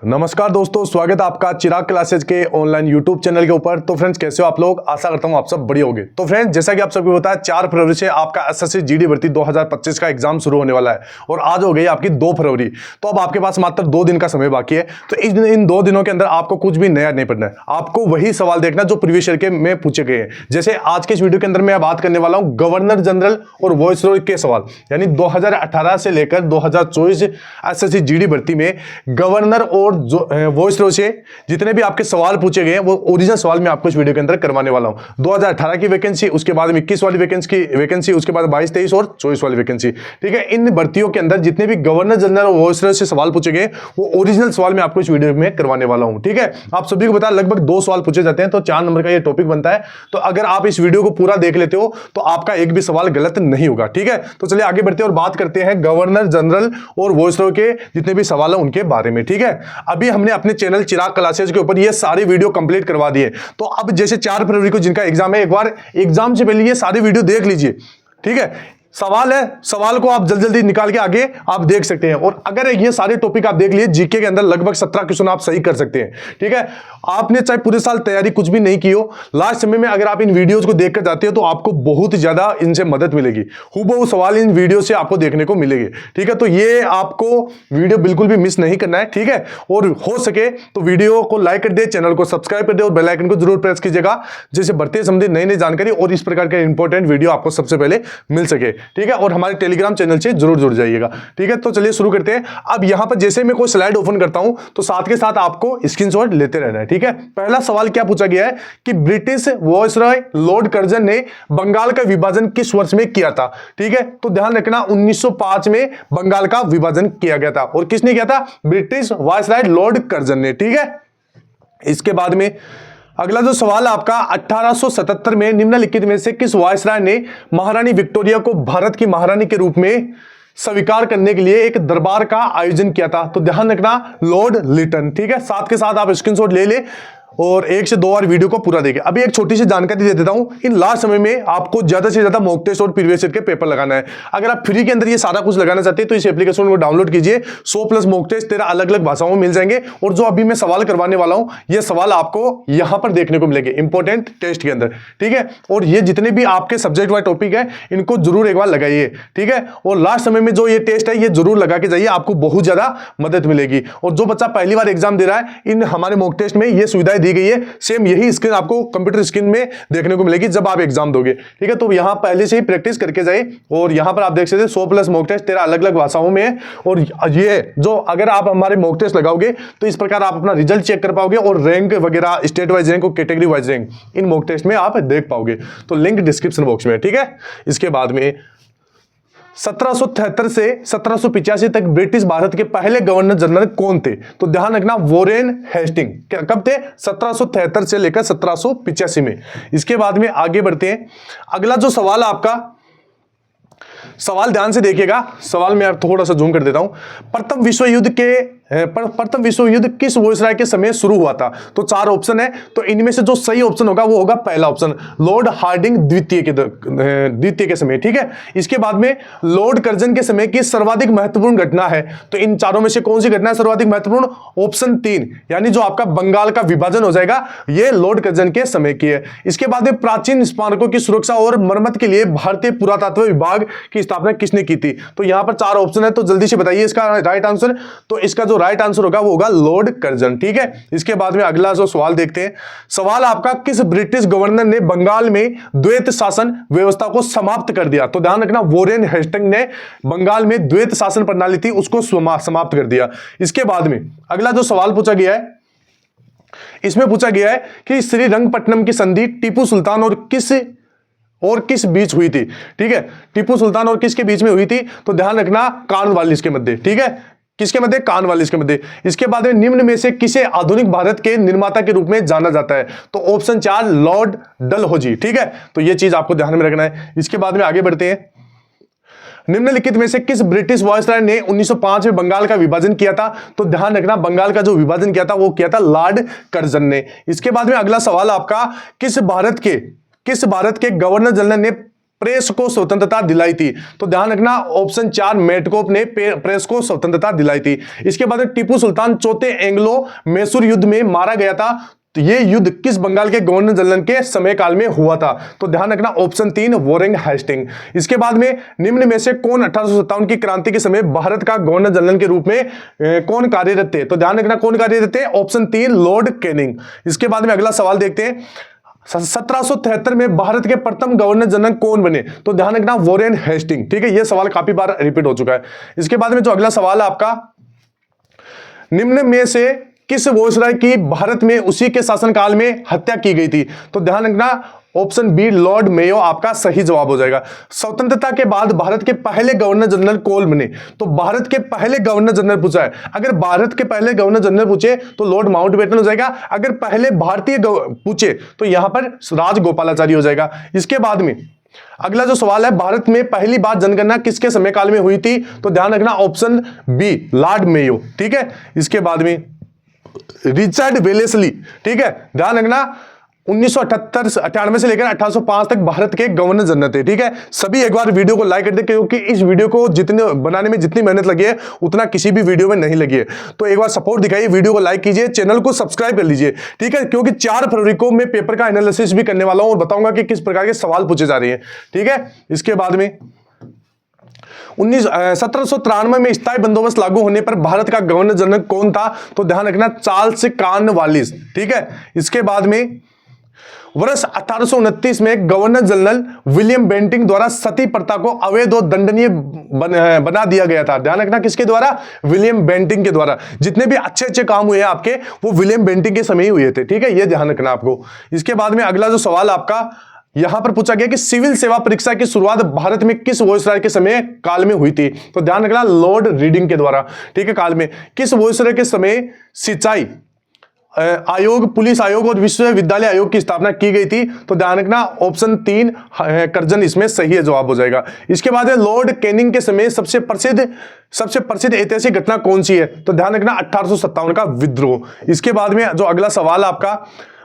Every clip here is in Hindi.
नमस्कार दोस्तों, स्वागत है आपका चिराग क्लासेज के ऑनलाइन यूट्यूब चैनल के ऊपर। तो फ्रेंड्स, कैसे हो आप लोग? आशा करता हूं आप सब बढ़िया होंगे। तो फ्रेंड्स, जैसा कि आप सबको पता है, 4 फरवरी से आपका एसएससी जीडी भर्ती 2025 का एग्जाम शुरू होने वाला है और आज हो गई आपकी 2 फरवरी। तो अब आपके पास मात्र 2 दिन का समय बाकी है। तो इन 2 दिनों के अंदर आपको कुछ भी नया नहीं पढ़ना है। आपको वही सवाल देखना जो प्रीवियस ईयर के में पूछे गए हैं। जैसे आज के इस वीडियो के अंदर मैं बात करने वाला हूं गवर्नर जनरल और वॉइसरॉय के सवाल, यानी 2018 से लेकर 2024 एसएससी जीडी भर्ती में गवर्नर और वॉइसरॉय से जितने भी आपके सवाल पूछे गए हैं वो ओरिजिनल सवाल मैं आपको इस वीडियो के अंदर करवाने वाला हूं। 2018 की वैकेंसी, उसके बाद 21 वाली वैकेंसी, उसके बाद 22, 23 और 24 वाली वैकेंसी। ठीक है, इन भर्तियों के अंदर जितने भी गवर्नर जनरल और वॉइसरॉय से सवाल पूछे गए वो ओरिजिनल सवाल मैं आपको इस वीडियो में करवाने वाला हूं। ठीक है, आप सभी को पता लगभग 2 सवाल पूछे जाते हैं, तो 4 नंबर का ये टॉपिक बनता है। तो अगर आप इस वीडियो को पूरा देख लेते हो तो आपका एक भी सवाल गलत नहीं होगा। ठीक है, तो चलिए आगे बढ़ते हैं और बात करते हैं गवर्नर जनरल और वॉइसरॉय के जितने भी सवाल हैं उनके बारे में। ठीक है, अभी हमने अपने चैनल चिराग क्लासेस के ऊपर ये सारे वीडियो कंप्लीट करवा दिए। तो अब जैसे 4 फरवरी को जिनका एग्जाम है, एक बार एग्जाम से पहले ये सारे वीडियो देख लीजिए। ठीक है, सवाल है, सवाल को आप जल्दी जल्दी निकाल के आगे आप देख सकते हैं। और अगर ये सारे टॉपिक आप देख लिए, जीके के अंदर लगभग 17 क्वेश्चन आप सही कर सकते हैं। ठीक है, आपने चाहे पूरे साल तैयारी कुछ भी नहीं की हो, लास्ट समय में अगर आप इन वीडियोस को देखकर जाते हो तो आपको बहुत ज्यादा इनसे मदद मिलेगी। हूबहू सवाल इन वीडियो से आपको देखने को मिलेंगे। ठीक है, तो ये आपको वीडियो बिल्कुल भी मिस नहीं करना है। ठीक है, और हो सके तो वीडियो को लाइक कर दे, चैनल को सब्सक्राइब कर दे और बेल आइकन को जरूर प्रेस कीजिएगा, जैसे भर्ती संबंधी नई नई जानकारी और इस प्रकार के इंपॉर्टेंट वीडियो आपको सबसे पहले मिल सके। ठीक है, और हमारे टेलीग्राम चैनल से जरूर जुड़ जाइएगा। ठीक है, तो चलिए शुरू करते हैं। अब यहां पर जैसे मैं कोई स्लाइड ओपन करता हूं तो साथ के साथ आपको स्क्रीनशॉट लेते रहना है। ठीक है, पहला सवाल क्या पूछा गया है कि ब्रिटिश वॉइसरॉय लॉर्ड कर्जन ने बंगाल का विभाजन किस वर्ष में किया था? ठीक है, तो ध्यान रखना 1905 में बंगाल का विभाजन किया गया था। और किसने किया था? ब्रिटिश वॉइसरॉय लॉर्ड कर्जन ने। ठीक है, इसके बाद में अगला जो सवाल आपका 1877 में निम्नलिखित में से किस वायसराय ने महारानी विक्टोरिया को भारत की महारानी के रूप में स्वीकार करने के लिए एक दरबार का आयोजन किया था? तो ध्यान रखना लॉर्ड लिटन। ठीक है, साथ के साथ आप स्क्रीनशॉट ले ले और 1 से 2 बार वीडियो को पूरा देखें। अभी एक छोटी सी जानकारी दे देता हूं, इन लास्ट समय में आपको ज्यादा से ज्यादा मॉक टेस्ट और प्रीवियस ईयर के पेपर लगाना है। अगर आप फ्री के अंदर ये सारा कुछ लगाना चाहते हैं तो इस एप्लीकेशन को डाउनलोड कीजिए। 100+ मॉक टेस्ट 13 अलग अलग भाषाओं में मिल जाएंगे और जो अभी मैं सवाल करवाने वाला हूं ये सवाल आपको यहां पर देखने को मिलेंगे इंपॉर्टेंट टेस्ट के अंदर। ठीक है, और ये जितने भी आपके सब्जेक्ट वाइज टॉपिक है इनको जरूर एक बार लगाइए। ठीक है, और लास्ट समय में जो ये टेस्ट है ये जरूर लगा के जाइए, आपको बहुत ज्यादा मदद मिलेगी। और जो बच्चा पहली बार एग्जाम दे रहा है, इन हमारे मॉक टेस्ट में ये सुविधाएं दी गई है। सेम यही स्क्रीन आपको कंप्यूटर स्क्रीन में देखने को मिलेगी जब आप एग्जाम दोगे। ठीक है, तो यहां पहले से ही प्रैक्टिस करके जाइए। और यहां पर आप देख सकते हैं 100+ मॉक टेस्ट 13 अलग अलग भाषाओं में है। और ये जो अगर आप हमारे मॉक टेस्ट लगाओगे तो इस प्रकार आप अपना रिजल्ट चेक कर पाओगे और रैंक वगैरह, स्टेट वाइज रैंक और category wise rank in mock test में आप देख पाओगे। तो लिंक डिस्क्रिप्शन बॉक्स में। ठीक है, इसके बाद में 1773 से 1785 तक ब्रिटिश भारत के पहले गवर्नर जनरल कौन थे? तो ध्यान रखना वॉरेन हेस्टिंग। कब थे? 1773 से लेकर 1785 में। इसके बाद में आगे बढ़ते हैं। अगला जो सवाल आपका, सवाल ध्यान से देखिएगा, सवाल में थोड़ा सा जूम कर देता हूं। प्रथम विश्व युद्ध किस वायसराय के समय शुरू हुआ था? तो 4 ऑप्शन है, तो इनमें से जो सही ऑप्शन होगा वो होगा पहला ऑप्शन, लॉर्ड हार्डिंग द्वितीय के समय। ठीक है, इसके बाद में लॉर्ड कर्जन के समय की सर्वाधिक महत्वपूर्ण घटना है, तो इन चारों में से कौन सी घटना है सर्वाधिक महत्वपूर्ण? ऑप्शन 3, यानी जो आपका बंगाल का विभाजन हो जाएगा ये लॉर्ड कर्जन के समय की है। इसके बाद में प्राचीन स्मारकों की सुरक्षा और मरम्मत के लिए भारतीय पुरातत्व विभाग की स्थापना किसने की थी? तो यहां पर 4 ऑप्शन है, तो जल्दी से बताइए इसका राइट आंसर। तो इसका जो राइट आंसर होगा वो होगा लॉर्ड कर्जन। ठीक है, इसके बाद में अगला जो सवाल देखते हैं। सवाल आपका किस ब्रिटिश गवर्नर ने बंगाल में द्वैत शासन व्यवस्था को समाप्त कर दिया? तो ध्यान रखना वॉरेन हेस्टिंग ने बंगाल में द्वैत शासन प्रणाली थी उसको समाप्त कर दिया। इसके बाद में अगला जो सवाल पूछा गया है, इसमें पूछा गया है कि श्रीरंगपट्टनम की संधि टीपू सुल्तान और किस बीच हुई थी? ठीक है, टीपू सुल्तान और किसके बीच में हुई थी? तो ध्यान रखना कॉर्नवालिस के मध्य। ठीक है, किसके मध्य? कॉर्नवालिस के मध्य। इसके बाद में निम्न में से किसे आधुनिक भारत के निर्माता के रूप में जाना जाता है? तो ऑप्शन 4 लॉर्ड डलहौजी। ठीक है, तो यह चीज आपको ध्यान में रखना है। इसके बाद में आगे बढ़ते हैं। निम्नलिखित में से किस ब्रिटिश वायसराय ने 1905 में बंगाल का विभाजन किया था? तो ध्यान रखना बंगाल का जो विभाजन किया था वो किया था लॉर्ड कर्जन ने। इसके बाद में अगला सवाल आपका, किस भारत के गवर्नर जनरल ने प्रेस को स्वतंत्रता दिलाई थी? तो ध्यान रखना ऑप्शन 4 मेटकोप ने प्रेस को स्वतंत्रता दिलाई थी। इसके बाद टीपू सुल्तान चौथे एंग्लो मैसूर युद्ध में मारा गया था। तो ये युद्ध किस बंगाल के गवर्नर जनरल के समय काल में हुआ था? तो ध्यान रखना ऑप्शन 3 वॉरेन हेस्टिंग। इसके बाद में निम्न में से कौन 1857 की क्रांति के समय भारत का गवर्नर जनरल के रूप में कौन कार्यरत थे? तो ध्यान रखना कौन कार्यरत थे? Option 3 Lord Canning. इसके बाद में अगला सवाल देखते हैं, 1773 में भारत के प्रथम गवर्नर जनरल कौन बने? तो ध्यान रखना वॉरेन हेस्टिंग। ठीक है, यह सवाल काफी बार रिपीट हो चुका है। इसके बाद में जो अगला सवाल है आपका, निम्न में से किस वायसराय की भारत में उसी के शासनकाल में हत्या की गई थी? तो ध्यान रखना ऑप्शन बी लॉर्ड मेयो आपका सही जवाब हो जाएगा। स्वतंत्रता के बाद भारत के पहले गवर्नर जनरल कौन बने? तो भारत के पहले गवर्नर जनरल पूछा है। अगर भारत के पहले गवर्नर जनरल पूछे तो लॉर्ड माउंटबेटन हो जाएगा। अगर पहले भारतीय पूछे तो यहां पर राजगोपालाचारी हो जाएगा। इसके बाद में अगला जो सवाल है, भारत में पहली बार जनगणना किसके समय काल में हुई थी? तो ध्यान रखना ऑप्शन बी लॉर्ड मेयो। ठीक है, इसके बाद में रिचर्ड वेलेस्ली। ठीक है, ध्यान रखना 1998 से लेकर 1805 तक भारत के गवर्नर जनरल थे। ठीक है, सभी एक बार वीडियो को लाइक कर दे, क्योंकि इस वीडियो को जितने बनाने में जितनी मेहनत लगी है उतना किसी भी वीडियो में नहीं लगी है। तो एक बार सपोर्ट दिखाइए, वीडियो को लाइक कीजिए, चैनल को सब्सक्राइब कर लीजिए। ठीक है, क्योंकि 4 फरवरी को मैं पेपर का एनालिसिस भी करने वाला हूं और बताऊंगा कि किस प्रकार के सवाल पूछे जा रहे हैं। ठीक है, इसके बाद में 1793 में स्थायी बंदोबस्त लागू होने पर भारत का गवर्नर जनरल कौन था? तो ध्यान रखना चार्ल्स कॉर्नवालिस। ठीक है, इसके बाद में वर्ष 1829 में गवर्नर जनरल विलियम बेंटिंक द्वारा सती प्रथा को अवैध और दंडनीय बना दिया गया था। ध्यान रखना किसके द्वारा? विलियम बेंटिंक के द्वारा। जितने भी अच्छे अच्छे काम हुए आपके वो विलियम बेंटिंक के समय ही हुए थे। ठीक है, ये ध्यान रखना आपको। इसके बाद में अगला जो सवाल आपका यहां पर पूछा गया कि सिविल सेवा परीक्षा की शुरुआत भारत में किस वायसराय के समय काल में हुई थी? तो ध्यान रखना लॉर्ड रीडिंग के द्वारा। ठीक है, काल में किस वायसराय के समय सिंचाई आयोग, पुलिस आयोग और विश्वविद्यालय आयोग की स्थापना की गई थी? तो ध्यान रखना ऑप्शन 3 कर्जन इसमें सही है जवाब हो जाएगा। इसके बाद लॉर्ड कैनिंग के समय सबसे प्रसिद्ध ऐतिहासिक घटना कौन सी है? तो ध्यान रखना 1857 का विद्रोह। इसके बाद में जो अगला सवाल आपका,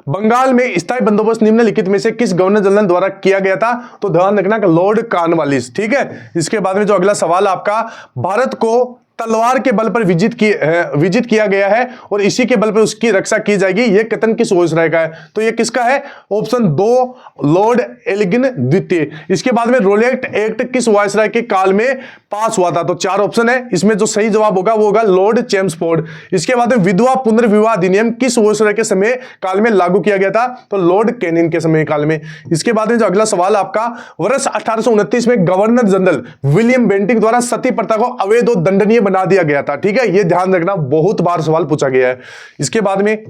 बंगाल में स्थायी बंदोबस्त निम्नलिखित में से किस गवर्नर जनरल द्वारा किया गया था? तो ध्यान रखना लॉर्ड कॉर्नवालिस। ठीक है, इसके बाद में जो अगला सवाल आपका, भारत को तलवार के बल पर विजित किया गया है और इसी के बल पर उसकी रक्षा की जाएगी, यह कथन किस वायसराय का है? तो यह किसका है? ऑप्शन 2 लॉर्ड एलिगिन द्वितीय। इसके बाद में रोलेट एक्ट किस वायसराय के काल में पास हुआ था? तो 4 ऑप्शन है, इसमें जो सही जवाब होगा वो होगा लॉर्ड चेम्सफोर्ड। इसके बाद में विधवा पुनर्विवाह अधिनियम किस वायसराय के समय काल में लागू किया गया था? तो लॉर्ड कैनिंग के समय काल में। इसके बाद में जो अगला सवाल आपका, वर्ष 1829 में गवर्नर जनरल विलियम बेंटिंक द्वारा सती प्रथा को अवैध और दंडनीय बना दिया गया था। ठीक है, यह ध्यान रखना, बहुत बार सवाल पूछा गया है। इसके बाद में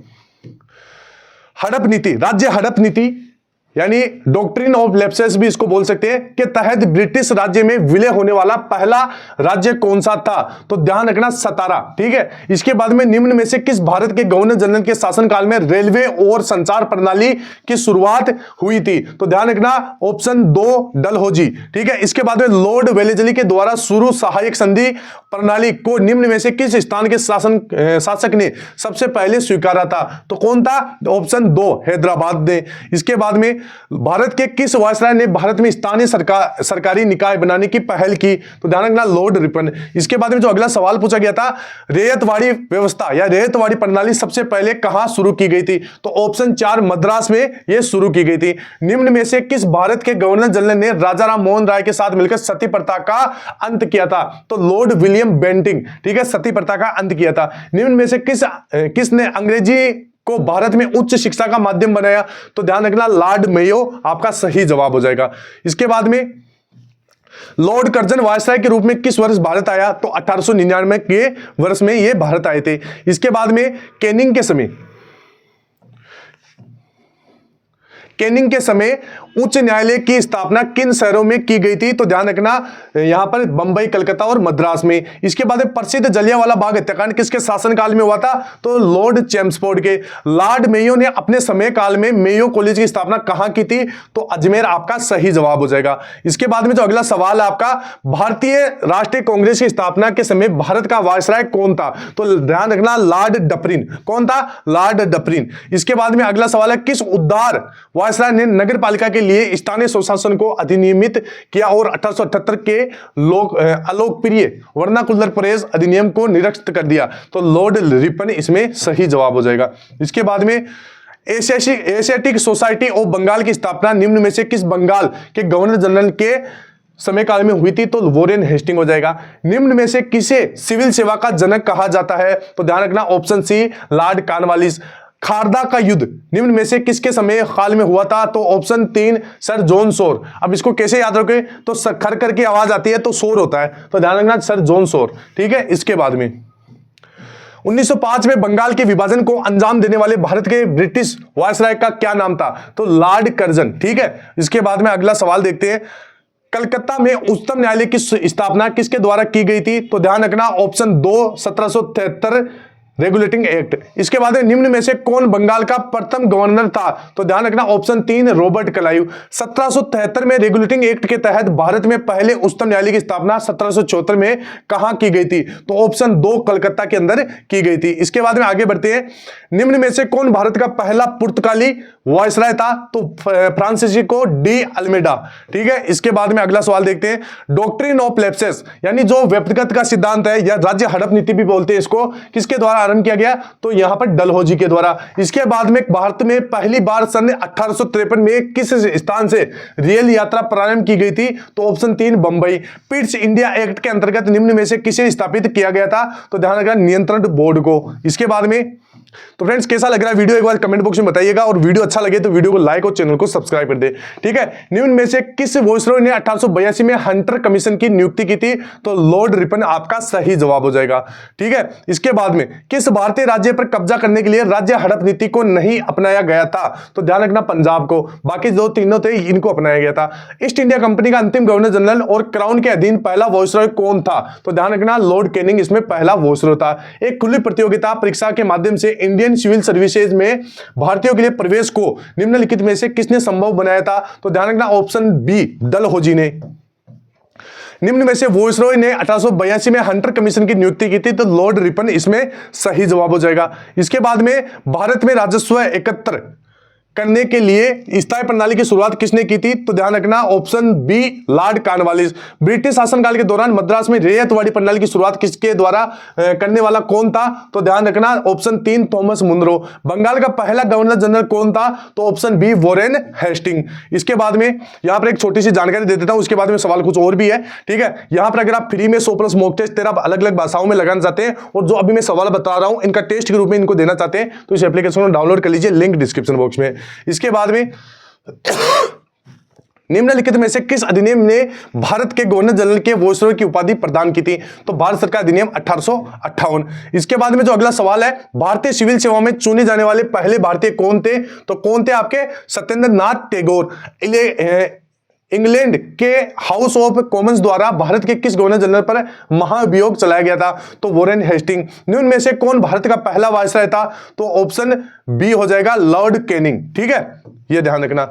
हड़प नीति, राज्य हड़प नीति यानी डॉक्ट्रिन ऑफ लैप्सेस भी इसको बोल सकते हैं, के तहत ब्रिटिश राज्य में विलय होने वाला पहला राज्य कौन सा था? तो ध्यान रखना सतारा। ठीक है, इसके बाद में निम्न में से किस भारत के गवर्नर जनरल के शासनकाल में रेलवे और संचार प्रणाली की शुरुआत हुई थी? तो ध्यान रखना ऑप्शन 2 डलहौजी। ठीक है, इसके बाद में लॉर्ड वेलेस्ली के द्वारा शुरू सहायक संधि प्रणाली को निम्न में से किस स्थान के शासक ने सबसे पहले स्वीकारा था? तो कौन था? ऑप्शन 2 हैदराबाद ने। इसके बाद में भारत के किस वायसराय ने भारत में स्थानीय सरकारी निकाय बनाने की पहल की? तो ध्यान रखना लॉर्ड रिपन। इसके बाद में जो अगला सवाल पूछा गया था, रेयतवाड़ी व्यवस्था या रेयतवाड़ी प्रणाली सबसे पहले कहां शुरू की गई थी? तो ऑप्शन 4 मद्रास में यह शुरू की गई थी। निम्न में से किस भारत के गवर्नर जनरल ने राजा राम मोहन राय के साथ मिलकर सती प्रथा का अंत किया था? तो लॉर्ड विलियम बेंटिंक। ठीक है, सती प्रथा का अंत किया था। निम्न में से किसने अंग्रेजी को भारत में उच्च शिक्षा का माध्यम बनाया? तो ध्यान रखना लॉर्ड मेयो आपका सही जवाब हो जाएगा। इसके बाद में लॉर्ड कर्जन वायसराय के रूप में किस वर्ष भारत आया? तो 1899 के वर्ष में यह भारत आए थे। इसके बाद में कैनिंग के समय उच्च न्यायालय की स्थापना किन शहरों में की गई थी? तो ध्यान रखना यहां पर बंबई, कलकत्ता और मद्रास में। इसके बाद प्रसिद्ध जलियांवाला बाग हत्याकांड किसके शासनकाल में हुआ था? तो लॉर्ड चेम्सफोर्ड के। लॉर्ड मेयो ने अपने समय काल में मेयो कॉलेज की स्थापना कहां की थी? तो अजमेर आपका सही जवाब हो जाएगा। इसके बाद में जो अगला सवाल है आपका, भारतीय राष्ट्रीय कांग्रेस की स्थापना के समय भारत का वायसराय कौन था? तो ध्यान रखना लॉर्ड डफरिन। कौन था? Lord Dufferin. इसके बाद में अगला सवाल है, किस उदार वायसराय ने नगर पालिका के लिए स्थानीय स्वशासन को अधिनियमित किया और 1878 के अलोकप्रिय वर्नाकुलर प्रेस अधिनियम को निरस्त कर दिया। तो लॉर्ड रिपन इसमें सही जवाब हो जाएगा। इसके बाद में एशियाटिक सोसाइटी ऑफ बंगाल की स्थापना निम्न में से किस बंगाल के गवर्नर जनरल के समय काल में हुई थी? तो वॉरेन हेस्टिंग हो जाएगा। निम्न में से किसे सिविल सेवा का जनक कहा जाता है? तो ध्यान रखना option C Lord Cornwallis. Kharda का युद्ध निम्न में से किसके समय काल में हुआ था? तो ऑप्शन 3 सर जॉन शोर। अब इसको कैसे याद रखोगे? तो खर कर की आवाज आती है तो शोर होता है, तो ध्यान रखना सर जॉन शोर। ठीक है, इसके बाद में 1905 में बंगाल के विभाजन को अंजाम देने वाले भारत के ब्रिटिश वायसराय का क्या नाम था? तो लॉर्ड कर्जन। ठीक है, इसके बाद में अगला सवाल देखते हैं। कलकत्ता में उच्चतम न्यायालय की स्थापना किसके द्वारा की गई थी? तो ध्यान रखना ऑप्शन 2 1773 रेगुलेटिंग एक्ट। इसके बाद निम्न में से कौन बंगाल का प्रथम गवर्नर था? तो ध्यान रखना ऑप्शन 3 रॉबर्ट क्लाइव। 1773 में रेगुलेटिंग एक्ट के तहत भारत में पहले उच्चतम न्यायालय की स्थापना 1774 में कहां की गई थी? तो ऑप्शन 2 कलकत्ता के अंदर की गई थी। इसके बाद में आगे बढ़ते हैं। निम्न में से कौन भारत का पहला पुर्तगाली वायसराय था? तो फ्रांसिस्को डी अल्मेडा। ठीक है, इसके बाद में अगला सवाल देखते हैं। डॉक्ट्रिन ऑफ लैप्सेस यानी जो व्यक्तिगत का सिद्धांत है या राज्य हड़प नीति भी बोलते हैं इसको, किसके द्वारा आरंभ किया गया? तो यहां पर डलहौजी के द्वारा। इसके बाद में भारत में पहली बार सन 1853 में किस स्थान से रेल यात्रा प्रारंभ की गई थी? तो option 3 Bombay. Pitt's India Act के अंतर्गत निम्न में से किसे स्थापित किया गया था? तो ध्यान रखना नियंत्रण बोर्ड को। इसके बाद में तो फ्रेंड्स कैसा लग रहा है वीडियो एक बार कमेंट बॉक्स में बताइएगा, और वीडियो अच्छा लगे तो वीडियो को लाइक और चैनल को सब्सक्राइब कर दे। ठीक है, निम्न में से किस वायसरॉय ने 1882 में हंटर कमीशन की नियुक्ति की थी? तो लॉर्ड रिपन आपका सही जवाब हो जाएगा। ठीक है, इसके बाद में किस भारतीय राज्य पर कब्जा करने के लिए राज्य हड़प नीति को नहीं अपनाया गया था? तो ध्यान रखना पंजाब को। बाकी जो तीनों थे इनको अपनाया गया था। ईस्ट इंडिया कंपनी का अंतिम गवर्नर जनरल और क्राउन के अधीन पहला वायसरॉय कौन था? तो ध्यान रखना लॉर्ड कैनिंग इसमें पहला वायसरॉय था। एक खुली प्रतियोगिता परीक्षा के माध्यम से इंडियन सिविल सर्विसेज में भारतीयों के लिए प्रवेश को निम्नलिखित में से किसने संभव बनाया था? तो ध्यान रखना ऑप्शन बी डलहौजी ने। निम्न में से वायसरॉय ने 1882 में हंटर कमीशन की नियुक्ति की थी, तो लॉर्ड रिपन इसमें सही जवाब हो जाएगा। इसके बाद में भारत में राजस्व एकत्र करने के लिए स्थायी प्रणाली की शुरुआत किसने की थी? तो ध्यान रखना option B Lord Cornwallis. British शासनकाल के दौरान मद्रास में रैयतवाड़ी प्रणाली की शुरुआत किसके द्वारा करने वाला कौन था? तो ध्यान रखना ऑप्शन 3 थॉमस मुनरो। बंगाल का पहला गवर्नर जनरल कौन था? तो ऑप्शन बी वॉरेन हेस्टिंग। इसके बाद में यहां पर एक छोटी सी जानकारी दे देता हूं, उसके बाद में सवाल कुछ और भी है। ठीक है, यहां पर अगर आप फ्री में 100+ मॉक टेस्ट 13 अलग अलग भाषाओं में लगाना चाहते हैं और जो अभी मैं सवाल बता रहा हूं इनका टेस्ट के रूप में इनको देना चाहते हैं, तो इस एप्लीकेशन को डाउनलोड कर लीजिए, लिंक डिस्क्रिप्शन बॉक्स में। इसके बाद में निम्नलिखित में से किस अधिनियम ने भारत के गवर्नर जनरल के वायसरॉय की उपाधि प्रदान की थी? तो भारत सरकार अधिनियम 1858। इसके बाद में जो अगला सवाल है, भारतीय सिविल सेवा में चुने जाने वाले पहले भारतीय कौन थे? तो कौन थे आपके? सत्येंद्र नाथ टैगोर। इंग्लैंड के हाउस ऑफ कॉमन्स द्वारा भारत के किस गवर्नर जनरल पर महाभियोग चलाया गया था? तो वॉरेन हेस्टिंग। निम्न में से कौन भारत का पहला वायसराय था? तो ऑप्शन बी हो जाएगा लॉर्ड कैनिंग। ठीक है, यह ध्यान रखना।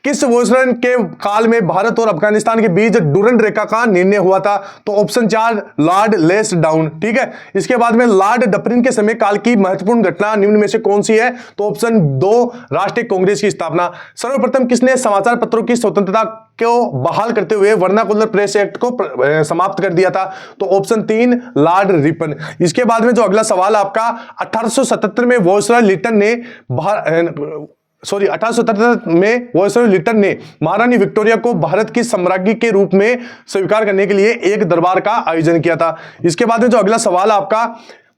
किस वायसराय के काल में भारत और अफगानिस्तान के बीच डुरंड रेखा का निर्णय हुआ था? तो ऑप्शन 4 लॉर्ड लेस्डाउन। ठीक है, इसके बाद में लॉर्ड डफरिन के समय काल की महत्वपूर्ण घटना निम्न में से कौन सी है? तो ऑप्शन 2 राष्ट्रीय कांग्रेस की स्थापना। सर्वप्रथम किसने समाचार पत्रों की स्वतंत्रता को बहाल करते हुए वर्नाकुलर प्रेस एक्ट को समाप्त कर दिया था? तो ऑप्शन 3 लॉर्ड रिपन। इसके बाद में जो अगला सवाल आपका 1877 में वायसरॉय लिटन ने 1877 में वायसरॉय लिटन ने महारानी विक्टोरिया को भारत की सम्राज्ञी के रूप में स्वीकार करने के लिए एक दरबार का आयोजन किया था। इसके बाद में जो अगला सवाल आपका,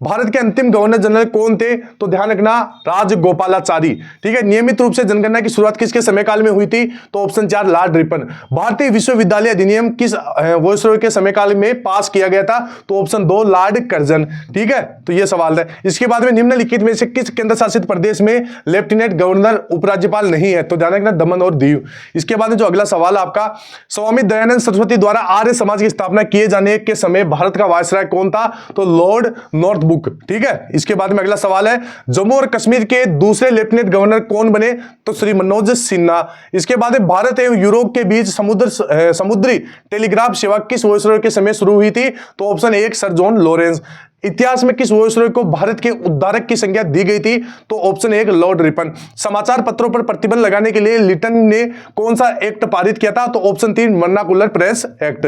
भारत के अंतिम गवर्नर जनरल कौन थे? तो ध्यान रखना राजगोपालाचारी। ठीक है, नियमित रूप से जनगणना की शुरुआत किसके समय काल में हुई थी? तो ऑप्शन 4 लॉर्ड रिपन। भारतीय विश्वविद्यालय अधिनियम किस वायसरॉय के समय काल में पास किया गया था? तो ऑप्शन 2 लॉर्ड कर्जन। ठीक है, तो यह सवाल है। इसके बाद में निम्नलिखित में से किस केंद्र शासित प्रदेश में लेफ्टिनेंट गवर्नर उपराज्यपाल नहीं है? तो ध्यान रखना दमन और दीव। इसके बाद में जो अगला सवाल आपका, स्वामी दयानंद सरस्वती द्वारा आर्य समाज की स्थापना किए जाने के समय भारत का वायसराय कौन था? तो लॉर्ड नॉर्थबुक बुक। ठीक है, इसके बाद में अगला सवाल है, जम्मू और कश्मीर के दूसरे लेफ्टिनेंट गवर्नर कौन बने? तो श्री मनोज सिन्हा। इसके बाद में भारत एवं यूरोप के बीच समुद्री टेलीग्राफ सेवा किस वायसरॉय के समय शुरू हुई थी? तो ऑप्शन 1 सर जॉन लॉरेंस। इतिहास में किस वायसरॉय को भारत के उद्धारक की संज्ञा दी गई थी? तो ऑप्शन 1 लॉर्ड रिपन। समाचार पत्रों पर प्रतिबंध लगाने के लिए लिटन ने कौन सा एक्ट पारित किया था? तो option 3 vernacular press act.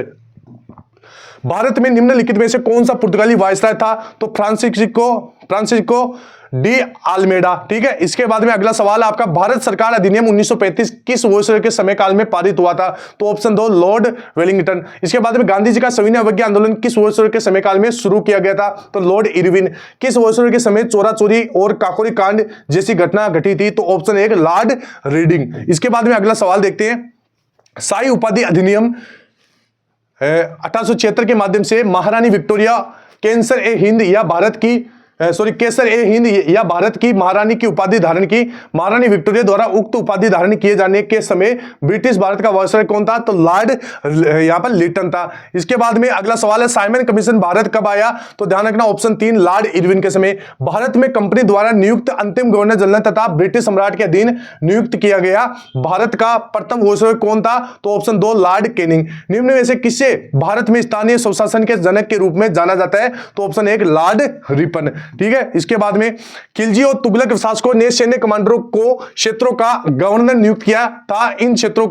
Bharat में निम्नलिखित में से कौन सा पुर्तगाली वायसराय था? तो फ्रांसिस्को डी आल्मेडा। ठीक है, इसके बाद में अगला सवाल आपका, भारत सरकार अधिनियम 1935 किस वायसराय के समय काल में पारित हुआ था? तो ऑप्शन 2 लॉर्ड वेलिंगटन। इसके बाद में गांधी जी का सविनय अवज्ञा आंदोलन किस वायसराय के समय काल में शुरू किया गया था? तो लॉर्ड इरविन। किस वायसराय के समय चोरा चोरी और काकोरी कांड जैसी घटना घटी थी? तो ऑप्शन 1 लॉर्ड रीडिंग। इसके बाद में अगला सवाल देखते हैं, शाही उपाधि अधिनियम 1876 के माध्यम से महारानी विक्टोरिया केसर ए हिंद या भारत की महारानी की उपाधि धारण की। महारानी विक्टोरिया द्वारा उक्त उपाधि धारण किए जाने के समय ब्रिटिश भारत का वायसराय कौन था? तो लॉर्ड यहां पर लिटन था। इसके बाद में अगला सवाल है, साइमन कमीशन भारत कब आया? तो ध्यान रखना ऑप्शन 3 लॉर्ड इरविन के समय। भारत में कंपनी द्वारा नियुक्त अंतिम गवर्नर जनरल तथा ब्रिटिश सम्राट के अधीन नियुक्त किया गया भारत का प्रथम वायसराय कौन था? तो ऑप्शन 2 लॉर्ड कैनिंग। निम्न में से किसे भारत में स्थानीय स्वशासन के जनक के रूप में जाना जाता है? तो ऑप्शन 1 लॉर्ड रिपन। ठीक है, इसके बाद में खिलजी और तुगलक शासकों ने सैन्य कमांडरों को क्षेत्रों का गवर्नर नियुक्त किया था। इन क्षेत्रों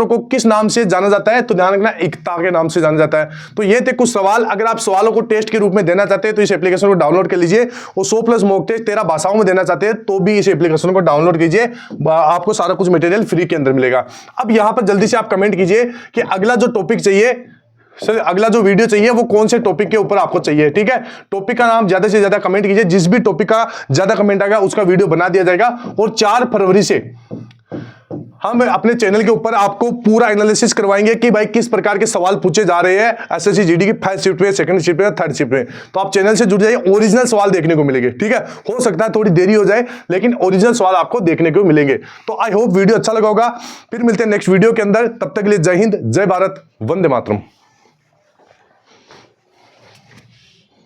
को किस नाम से जाना जाता है? तो ध्यान रखना इक्ता के नाम से जाना जाता है। तो ये थे कुछ सवाल। अगर आप सवालों को टेस्ट के रूप में देना चाहते हैं तो इस एप्लीकेशन को डाउनलोड कर लीजिए, और 100+ मॉक टेस्ट 13 भाषाओं में देना चाहते हैं तो भी इस एप्लीकेशन को डाउनलोड कीजिए, आपको सारा कुछ मटेरियल फ्री के अंदर मिलेगा। अब यहां पर जल्दी से आप कमेंट कीजिए कि अगला जो टॉपिक चाहिए, सर अगला जो वीडियो चाहिए वो कौन से टॉपिक के ऊपर आपको चाहिए। ठीक है, टॉपिक का नाम ज्यादा से ज्यादा कमेंट कीजिए, जिस भी टॉपिक का ज्यादा कमेंट आएगा उसका वीडियो बना दिया जाएगा। और 4 फरवरी से हम अपने चैनल के ऊपर आपको पूरा एनालिसिस करवाएंगे कि भाई किस प्रकार के सवाल पूछे जा रहे हैं एसएससी जीडी की फर्स्ट शिफ्ट में, सेकंड शिफ्ट में, थर्ड शिफ्ट में। तो आप चैनल से जुड़ जाइए, ओरिजिनल सवाल देखने को मिलेंगे। ठीक है, हो सकता है थोड़ी देरी हो जाए लेकिन ओरिजिनल सवाल आपको देखने को मिलेंगे। तो आई होप वीडियो अच्छा लगा होगा। फिर मिलते हैं नेक्स्ट वीडियो के अंदर, तब तक के लिए जय हिंद, जय भारत, वंदे मातरम।